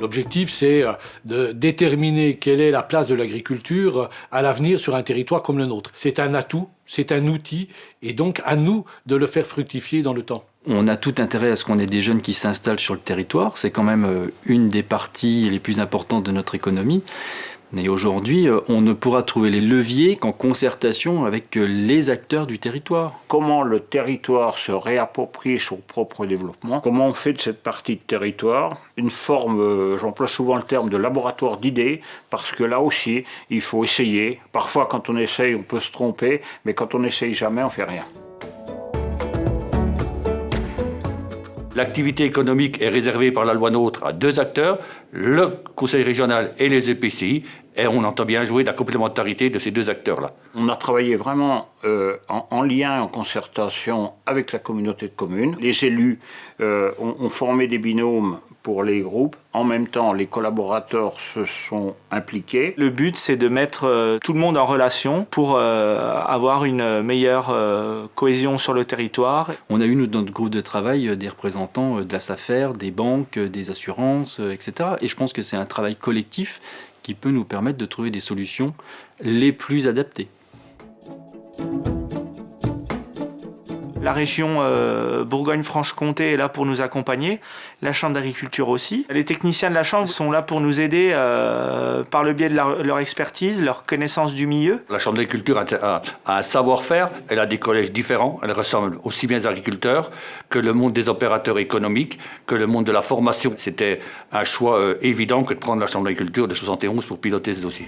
L'objectif, c'est de déterminer quelle est la place de l'agriculture à l'avenir sur un territoire comme le nôtre. C'est un atout, c'est un outil, et donc à nous de le faire fructifier dans le temps. On a tout intérêt à ce qu'on ait des jeunes qui s'installent sur le territoire. C'est quand même une des parties les plus importantes de notre économie. Mais aujourd'hui, on ne pourra trouver les leviers qu'en concertation avec les acteurs du territoire. Comment le territoire se réapproprie son propre développement. Comment on fait de cette partie de territoire une forme, j'emploie souvent le terme de laboratoire d'idées, parce que là aussi, il faut essayer. Parfois, quand on essaye, on peut se tromper, mais quand on n'essaye jamais, on ne fait rien. L'activité économique est réservée par la loi NOTRe à 2 acteurs, le conseil régional et les EPCI, et on entend bien jouer de la complémentarité de ces 2 acteurs-là. On a travaillé vraiment en lien, en concertation avec la communauté de communes. Les élus ont formé des binômes pour les groupes. En même temps, les collaborateurs se sont impliqués. Le but, c'est de mettre tout le monde en relation pour avoir une meilleure cohésion sur le territoire. On a eu dans notre groupe de travail des représentants de la SAFER, des banques, des assurances, etc. Et je pense que c'est un travail collectif qui peut nous permettre de trouver des solutions les plus adaptées. La région Bourgogne-Franche-Comté est là pour nous accompagner, la Chambre d'agriculture aussi. Les techniciens de la Chambre sont là pour nous aider par le biais de leur expertise, leur connaissance du milieu. La Chambre d'agriculture a un savoir-faire, elle a des collèges différents, elle ressemble aussi bien aux agriculteurs que le monde des opérateurs économiques, que le monde de la formation. C'était un choix évident que de prendre la Chambre d'agriculture de 71 pour piloter ce dossier.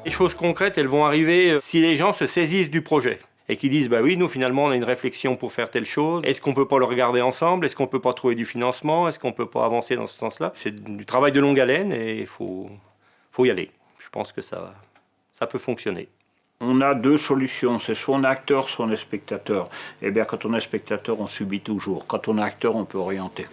Les choses concrètes, elles vont arriver si les gens se saisissent du projet et qui disent bah oui, nous finalement on a une réflexion pour faire telle chose. Est-ce qu'on peut pas le regarder ensemble? Est-ce qu'on peut pas trouver du financement? Est-ce qu'on peut pas avancer dans ce sens-là? C'est du travail de longue haleine et il faut y aller. Je pense que ça peut fonctionner. On a 2 solutions, c'est soit on est acteur, soit on est spectateur. Eh bien, quand on est spectateur, on subit toujours. Quand on est acteur, on peut orienter.